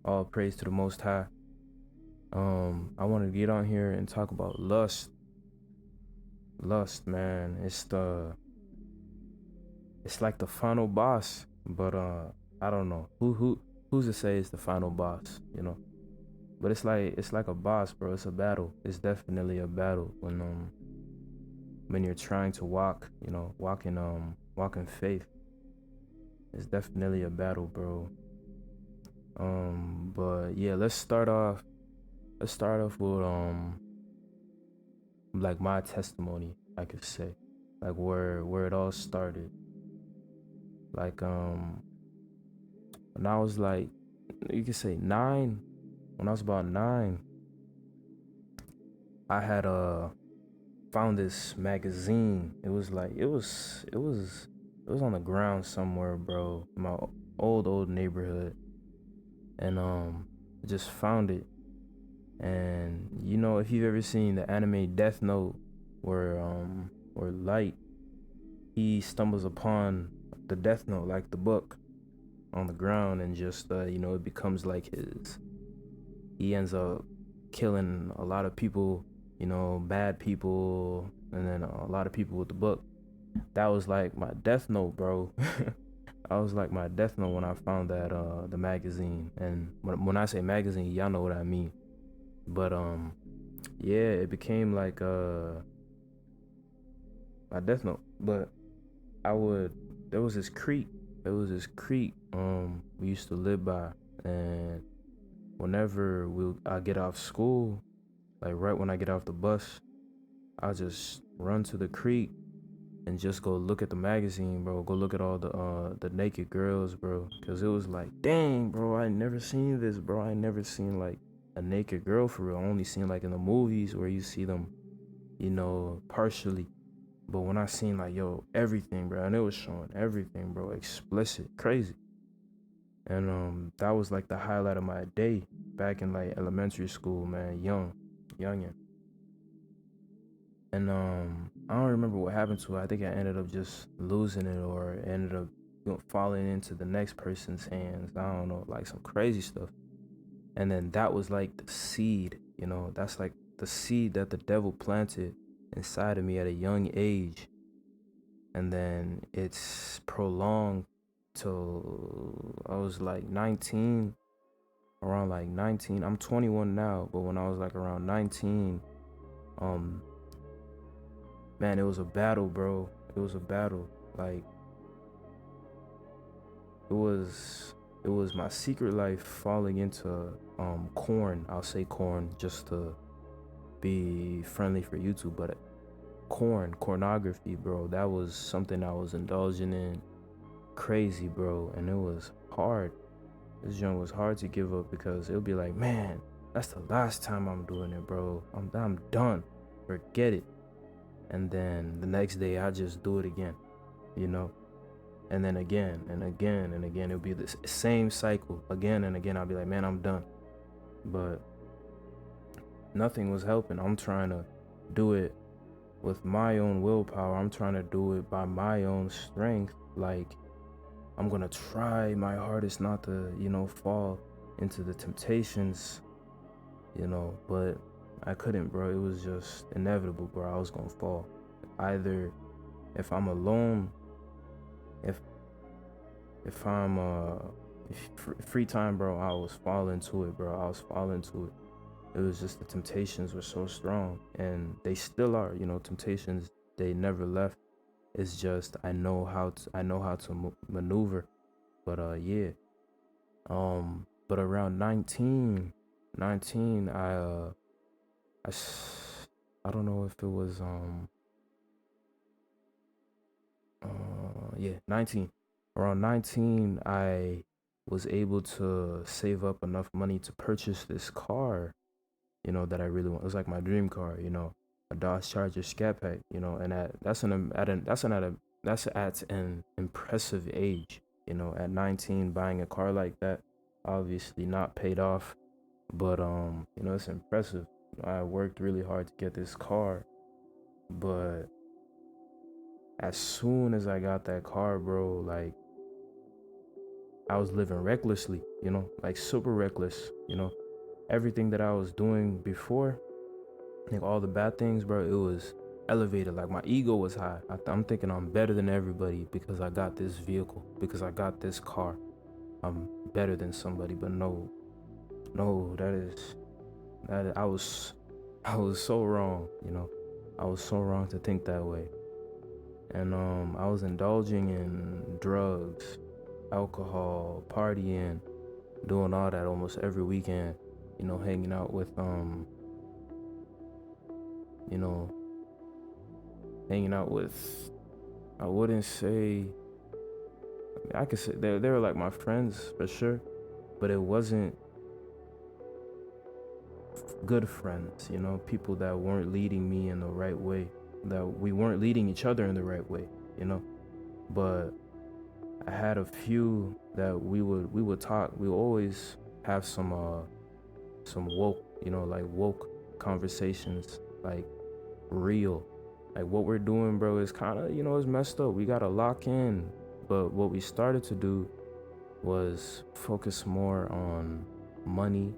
All praise to the Most High. I want to get on here and talk about lust. Lust, man. It's like the final boss, but I don't know who's to say it's the final boss, you know. But it's like a boss, bro. It's a battle. It's definitely a battle when you're trying to walk, walk in faith. It's definitely a battle, bro. But yeah, Let's start off with like my testimony, I could say, like where it all started. Like when I was like, you could say 9. When I was about 9, I had found this magazine. It was on the ground somewhere, bro, in my old neighborhood, and I just found it. And if you've ever seen the anime Death Note, where Light, he stumbles upon the Death Note, like the book, on the ground, and just it becomes like his. He ends up killing a lot of people, bad people, and then a lot of people with the book. That was like my Death Note, bro. I was like my Death Note when I found that the magazine. And when I say magazine, y'all know what I mean. But yeah, it became like my Death Note. But I would there was this creek. We used to live by, and whenever I get off school, like right when I get off the bus, I just run to the creek and just go look at the magazine, bro. Go look at all the naked girls, bro. Cause it was like, dang, bro, I never seen this, bro. I never seen like a naked girl for real. I only seen like in the movies where you see them, partially. But when I seen like, yo, everything, bro, and it was showing everything, bro, explicit, crazy. And that was like the highlight of my day back in like elementary school, man, youngin'. And I don't remember what happened to it. I think I ended up just losing it, or ended up falling into the next person's hands. I don't know, like some crazy stuff. And then that was like the seed, that's like the seed that the devil planted inside of me at a young age. And then it's prolonged till I was like 19, around like 19. I'm 21 now, but when I was like around 19, um man, it was a battle, bro. It was a battle. Like it was it was my secret life falling into corn. I'll say corn just to be friendly for YouTube, but cornography, bro. That was something I was indulging in, crazy, bro, and it was hard. This joint was hard to give up because it'll be like, man, that's the last time I'm doing it, bro. I'm done. Forget it. And then the next day I just do it again, you know? And then again and again and again. It'll be the same cycle again and again. I'll be like, man, I'm done. But nothing was helping. I'm trying to do it with my own willpower. I'm trying to do it by my own strength. Like, I'm gonna try my hardest not to, fall into the temptations, but I couldn't, bro. It was just inevitable, bro. I was gonna fall. Either if I'm alone, if if I'm if free time, bro, I was falling to it, bro. I was falling to it. It was just the temptations were so strong, and they still are. Temptations, they never left. It's just I know how to maneuver. But yeah. But around 19, I don't know if it was yeah, 19. Around 19, I was able to save up enough money to purchase this car, that I really want. It was like my dream car, a Dodge Charger Scat Pack, and that's at an impressive age, at 19 buying a car like that, obviously not paid off, but it's impressive. I worked really hard to get this car, but as soon as I got that car, bro, like I was living recklessly, like super reckless, everything that I was doing before, like all the bad things, bro, it was elevated. Like my ego was high. I'm thinking I'm better than everybody because I got this vehicle, because I got this car. I'm better than somebody, but no, I was so wrong, I was so wrong to think that way. And I was indulging in drugs, alcohol, partying, doing all that almost every weekend, hanging out with you know, hanging out with, I wouldn't say, I could say they were like my friends for sure, but it wasn't good friends, people that weren't leading me in the right way, that we weren't leading each other in the right way, but I had a few that we would talk. We would always have some woke, like woke conversations, like real. Like what we're doing, bro, is kind of, it's messed up. We got to lock in. But what we started to do was focus more on money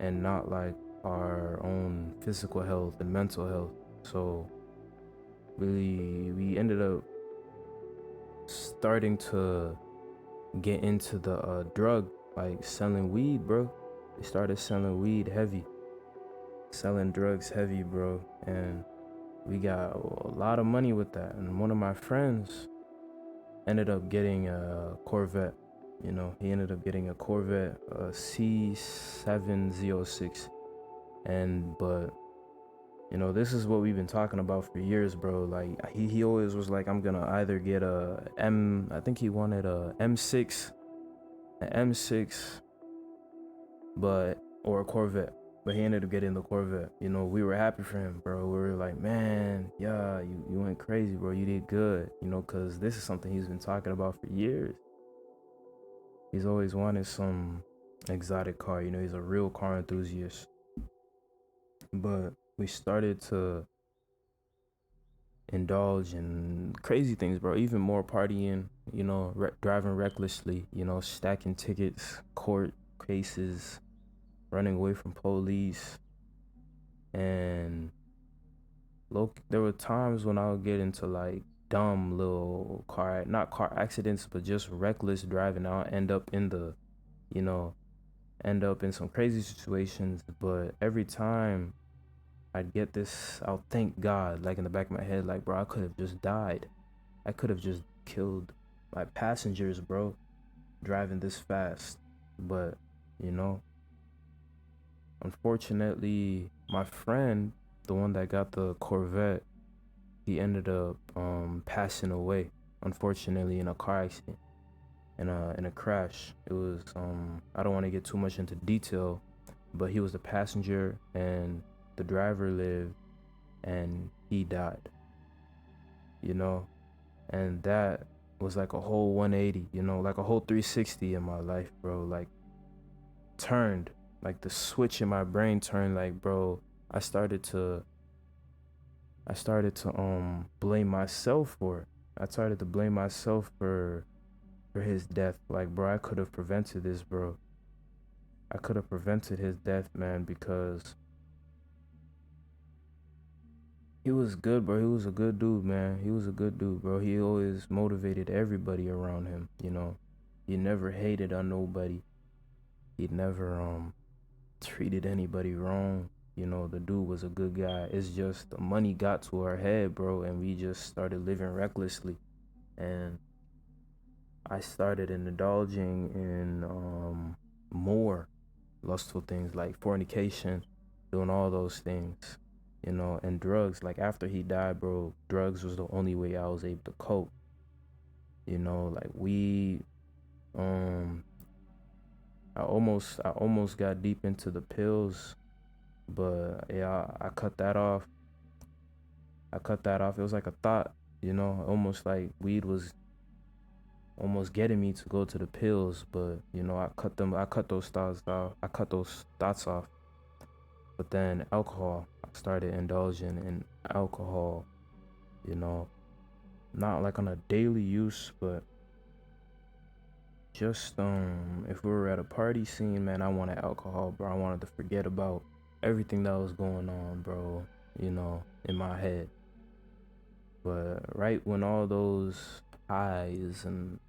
and not like our own physical health and mental health. So we ended up starting to get into the drug, like selling weed, bro. We started selling weed heavy, selling drugs heavy, bro. And we got a lot of money with that. And one of my friends ended up getting a Corvette. He ended up getting a Corvette, a C706. But this is what we've been talking about for years, bro. Like he always was like, I'm gonna either get I think he wanted a M6, or a Corvette. But he ended up getting the Corvette. We were happy for him, bro. We were like, man, yeah, you went crazy, bro. You did good, because this is something he's been talking about for years. He's always wanted some exotic car. He's a real car enthusiast. But we started to indulge in crazy things, bro. Even more partying, driving recklessly, stacking tickets, court cases, running away from police. And there were times when I would get into like dumb little not car accidents, but just reckless driving. I'll end up in some crazy situations. But every time I'd get this, I'll thank God, like in the back of my head, like, bro, I could have just died. I could have just killed my passengers, bro, driving this fast. But, unfortunately, my friend, the one that got the Corvette, he ended up passing away, unfortunately, in a car accident, in a crash. It was I don't want to get too much into detail, but he was the passenger and the driver lived, and he died. And that was like a whole 180, like a whole 360 in my life, bro. Like turned, like the switch in my brain turned, like, bro, I started to blame myself for it. I started to blame myself for his death. Like, bro, I could have prevented this, bro. I could have prevented his death, man, because he was good, bro. He was a good dude, man. He was a good dude, bro. He always motivated everybody around him, He never hated on nobody. He never treated anybody wrong. The dude was a good guy. It's just the money got to our head, bro, and we just started living recklessly. And I started indulging in more lustful things like fornication, doing all those things, and drugs. Like after he died, bro, drugs was the only way I was able to cope. Like we, I almost got deep into the pills, but yeah, I cut that off. It was like a thought, almost like weed was almost getting me to go to the pills, but I cut those thoughts off. But then alcohol, I started indulging in alcohol, not like on a daily use, but just if we were at a party scene, man, I wanted alcohol, bro. I wanted to forget about everything that was going on, bro, in my head. But right when all those highs and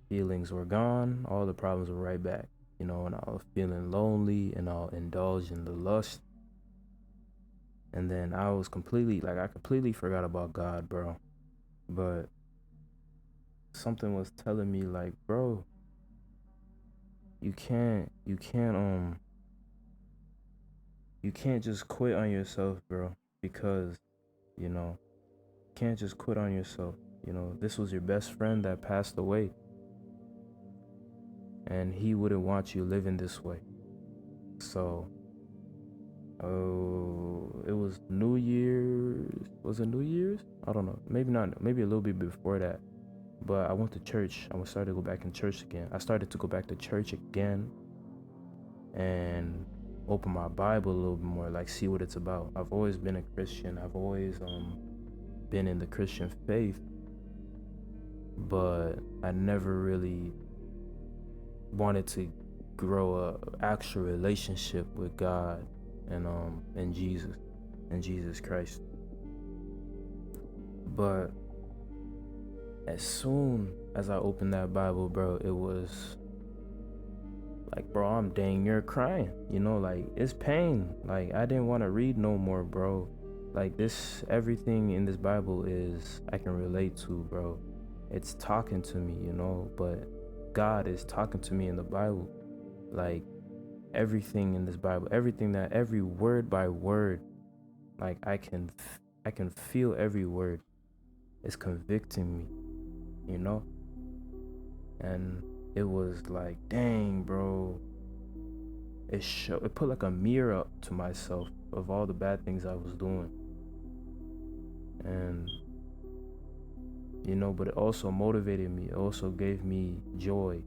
feelings were gone, all the problems were right back, and I was feeling lonely and I'll indulge in the lust. And then I was I completely forgot about God, bro. But something was telling me, like, bro, you can't just quit on yourself, bro, because, you know, you can't just quit on yourself. This was your best friend that passed away, and he wouldn't want you living this way. So, it was New Year's. Was it New Year's? I don't know. Maybe not. Maybe a little bit before that. But I went to church. I started to go back in church again. I started to go back to church again and open my Bible a little bit more, like see what it's about. I've always been a Christian. I've always been in the Christian faith, but I never really wanted to grow a actual relationship with God and Jesus Christ. But as soon as I opened that Bible, bro, it was like, bro, I'm dang near crying, like it's pain. Like I didn't want to read no more, bro. Like everything in this Bible is I can relate to, bro. It's talking to me, but God is talking to me in the Bible. Like everything in this Bible, every word by word, like I can feel every word. It's convicting me, and it was like, dang, bro. It put like a mirror up to myself of all the bad things I was doing. And but it also motivated me. It also gave me joy.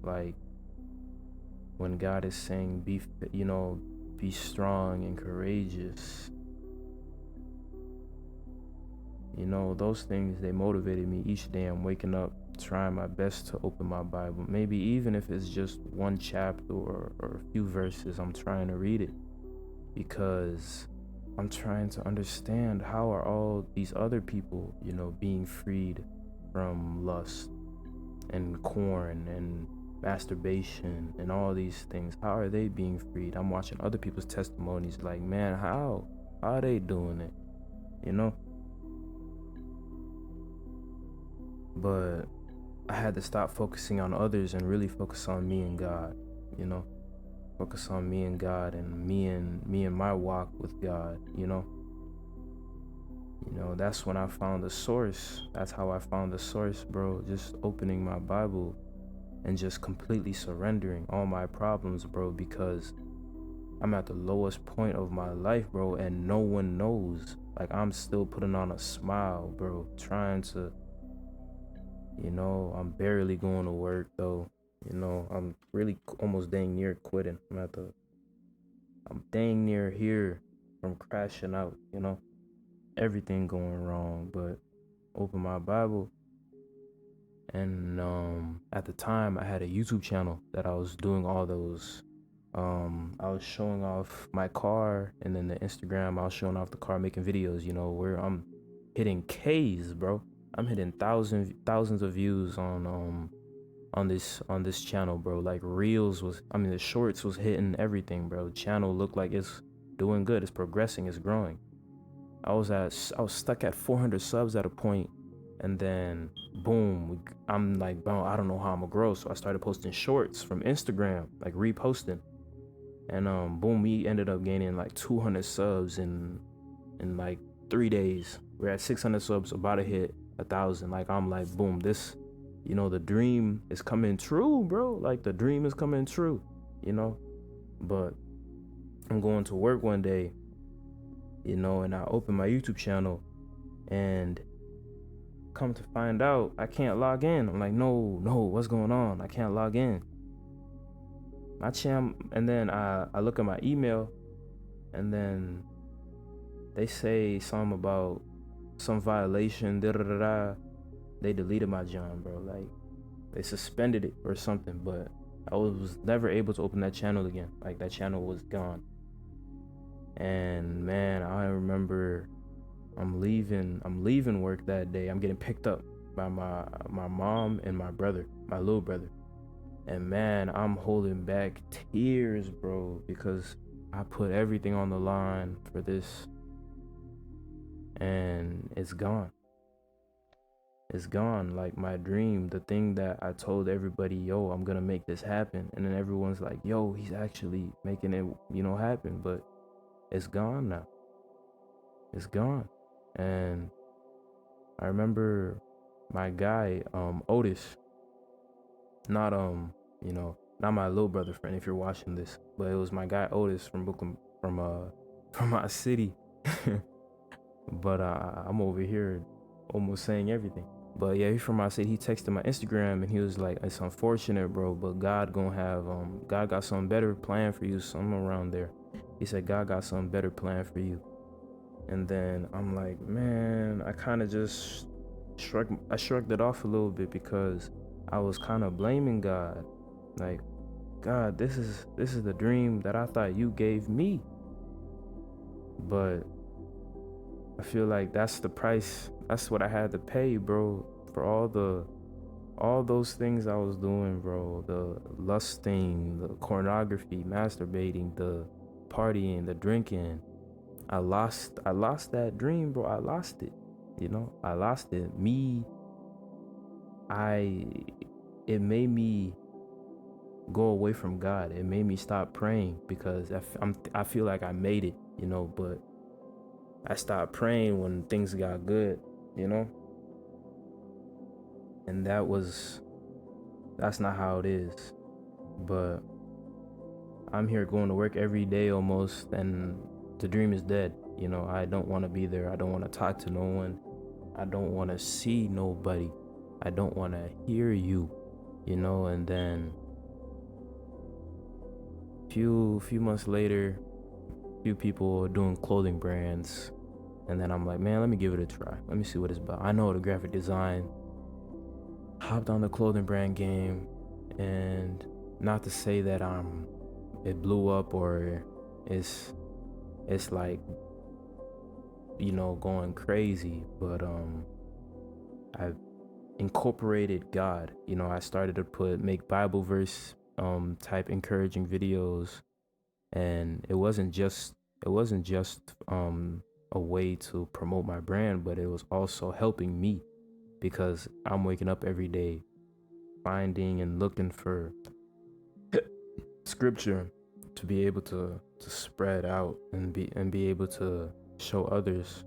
Like when God is saying be strong and courageous. Those things, they motivated me each day. I'm waking up trying my best to open my Bible. Maybe even if it's just one chapter or a few verses, I'm trying to read it because I'm trying to understand how are all these other people, being freed from lust and porn and masturbation and all these things. How are they being freed? I'm watching other people's testimonies like, man, how are they doing it? But I had to stop focusing on others and really focus on me and God, focus on me and God and me and my walk with God, that's when I found the source. That's how I found the source, bro. Just opening my Bible and just completely surrendering all my problems, bro, because I'm at the lowest point of my life, bro, and no one knows. Like I'm still putting on a smile, bro, trying to, I'm barely going to work though. I'm really almost dang near quitting. I'm dang near here from crashing out, everything going wrong. But open my Bible, and at the time I had a YouTube channel that I was doing all those. I was showing off my car, and then the Instagram I was showing off the car, making videos, where I'm hitting K's, bro. I'm hitting thousands of views on this channel, bro. Like the shorts was hitting everything, bro. Channel looked like it's doing good. It's progressing. It's growing. I was stuck at 400 subs at a point, and then boom, I'm like, bro, I don't know how I'm gonna grow. So I started posting shorts from Instagram, like reposting, and boom, we ended up gaining like 200 subs in like 3 days. We're at 600 subs, about to hit 1,000. Like I'm like, boom, this, the dream is coming true, bro. Like the dream is coming true, But I'm going to work one day, and I open my YouTube channel, and come to find out I can't log in. I'm like, no, what's going on? I can't log in. My channel, and then I look at my email, and then they say something about some violation, They deleted my John, bro. Like, They suspended it or something, but I was never able to open that channel again. Like, that channel was gone. And man, I remember I'm leaving work that day. I'm getting picked up by my mom and my brother, my little brother. And man, I'm holding back tears, bro, because I put everything on the line for this, and it's gone. It's gone. Like, my dream, the thing that I told everybody, yo, I'm gonna make this happen. And then everyone's like, yo, he's actually making it, happen. But it's gone now. It's gone. And I remember my guy, Otis, not not my little brother friend, if you're watching this, but it was my guy Otis from Brooklyn, from my city. But I'm over here almost saying everything. But yeah, he's from my city. He texted my Instagram and he was like, it's unfortunate, bro, but God got something better planned for you, something around there. He said God got something better planned for you. And then I'm like, man, I kind of just shrugged it off a little bit, because I was kind of blaming God. Like, God, this is the dream that I thought you gave me. But I feel like that's the price. That's what I had to pay, bro, for all those things I was doing, bro. The lusting, the pornography, masturbating, the partying, the drinking. I lost that dream, bro. I lost it. I lost it. It made me go away from God. It made me stop praying, because I feel like I made it, but I stopped praying when things got good, and that's not how it is. But I'm here going to work every day almost, and the dream is dead. I don't want to be there. I don't want to talk to no one. I don't want to see nobody. I don't want to hear you, and then few months later, few people are doing clothing brands, and then I'm like, man, let me give it a try. Let me see what it's about. I know the graphic design. Hopped on the clothing brand game, and not to say that it blew up or it's like, going crazy, but I've incorporated God. I started to make Bible verse type encouraging videos, and it wasn't just a way to promote my brand, but it was also helping me, because I'm waking up every day finding and looking for scripture to be able to spread out and be able to show others,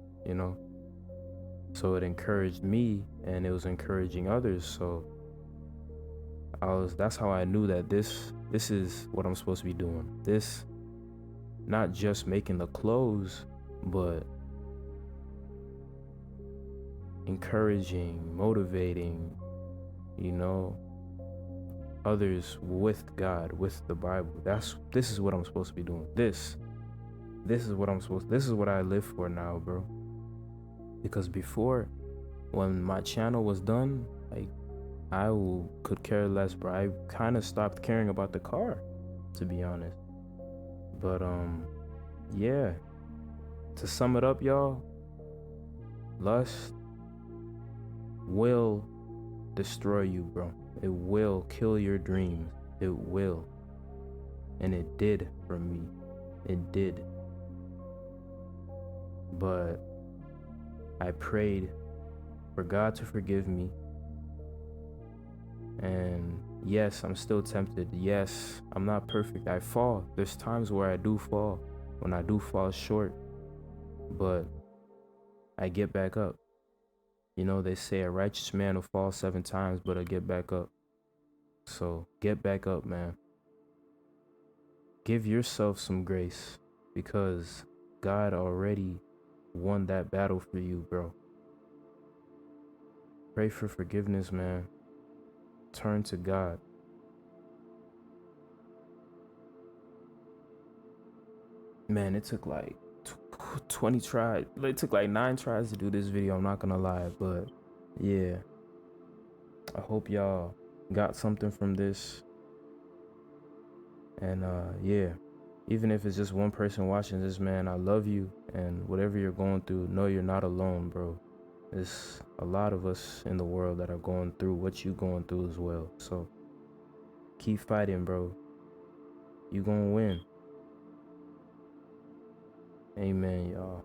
so it encouraged me and it was encouraging others. So that's how I knew that this is what I'm supposed to be doing. This, not just making the clothes, but encouraging, motivating, others with God, with the Bible. This is what I'm supposed to be doing. This is what I live for now, bro. Because before, when my channel was done, like, could care less, bro. I kind of stopped caring about the car, to be honest. But yeah, to sum it up, y'all, lust will destroy you, bro. It will kill your dreams. It will. And it did for me. It did. But I prayed for God to forgive me. And yes, I'm still tempted. Yes, I'm not perfect. I fall. There's times where I do fall, when I do fall short. But I get back up. They say a righteous man will fall 7 times, but I'll get back up. So get back up, man. Give yourself some grace, because God already won that battle for you, bro. Pray for forgiveness, man. Turn to God. Man, it took like 20 tries. It took like 9 tries to do this video, I'm not gonna lie. But yeah, I hope y'all got something from this. And yeah, even if it's just one person watching this, man, I love you. And whatever you're going through, know you're not alone, bro. There's a lot of us in the world that are going through what you going through as well. So keep fighting, bro. You gonna win. Amen, y'all.